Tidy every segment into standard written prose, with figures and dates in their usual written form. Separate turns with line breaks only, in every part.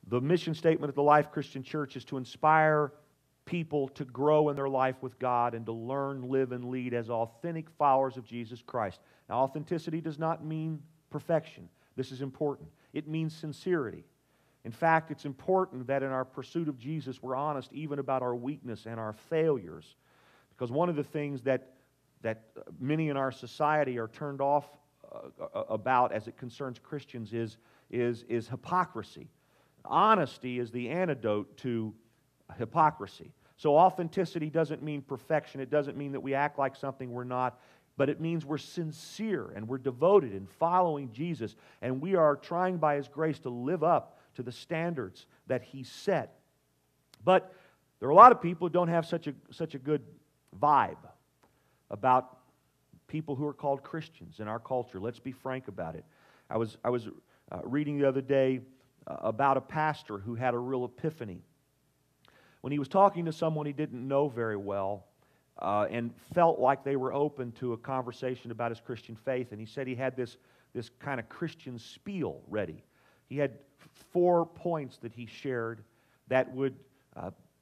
The mission statement of the Life Christian Church is to inspire people to grow in their life with God and to learn, live, and lead as authentic followers of Jesus Christ. Now, authenticity does not mean perfection. This is important. It means sincerity. In fact, it's important that in our pursuit of Jesus, we're honest even about our weakness and our failures. Because one of the things that many in our society are turned off about as it concerns Christians is hypocrisy. Honesty is the antidote to hypocrisy. So authenticity doesn't mean perfection. It doesn't mean that we act like something we're not. But it means we're sincere and we're devoted in following Jesus. And we are trying by His grace to live up to the standards that He set. But there are a lot of people who don't have such a good vibe about people who are called Christians in our culture. Let's be frank about it. I was reading the other day about a pastor who had a real epiphany. When he was talking to someone he didn't know very well and felt like they were open to a conversation about his Christian faith, and he said he had this kind of Christian spiel ready. He had 4 points that he shared that would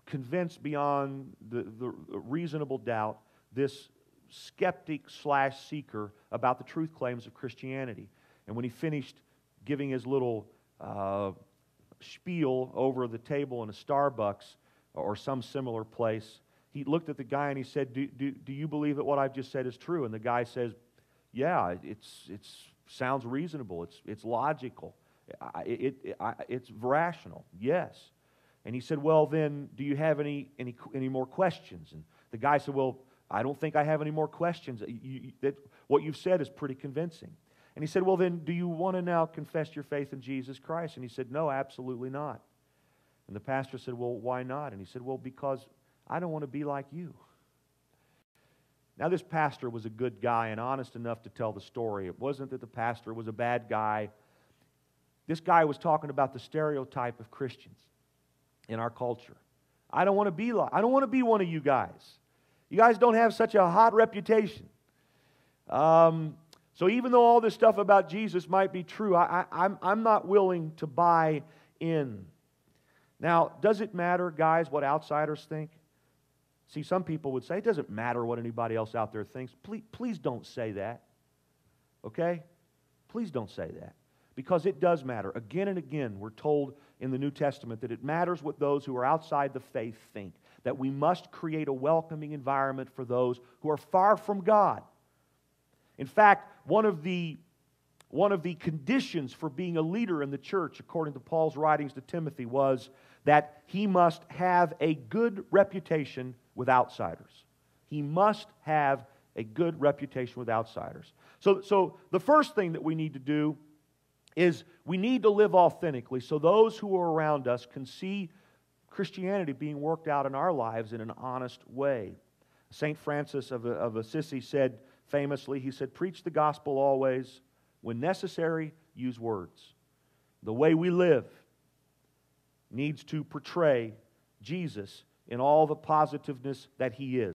convince beyond the reasonable doubt this skeptic/seeker about the truth claims of Christianity. And when he finished giving his little spiel over the table in a Starbucks or some similar place, he looked at the guy and he said, do you believe that what I've just said is true? And the guy says, yeah, it sounds reasonable. It's logical. It's rational. Yes. And he said, well, then, do you have any more questions? And the guy said, well, I don't think I have any more questions. What you've said is pretty convincing. And he said, well, then, do you want to now confess your faith in Jesus Christ? And he said, no, absolutely not. And the pastor said, well, why not? And he said, well, because I don't want to be like you. Now, this pastor was a good guy and honest enough to tell the story. It wasn't that the pastor was a bad guy. This guy was talking about the stereotype of Christians in our culture. I don't want to be one of you guys. You guys don't have such a hot reputation. So even though all this stuff about Jesus might be true, I'm not willing to buy in. Now, does it matter, guys, what outsiders think? See, some people would say, it doesn't matter what anybody else out there thinks. Please don't say that. Okay? Please don't say that. Because it does matter. Again and again, we're told in the New Testament that it matters what those who are outside the faith think. That we must create a welcoming environment for those who are far from God. In fact, one of the conditions for being a leader in the church, according to Paul's writings to Timothy, was that he must have a good reputation with outsiders. He must have a good reputation with outsiders. So the first thing that we need to do is we need to live authentically so those who are around us can see Christianity being worked out in our lives in an honest way. St. Francis of Assisi said famously, he said, preach the gospel always. When necessary, use words. The way we live needs to portray Jesus in all the positiveness that He is.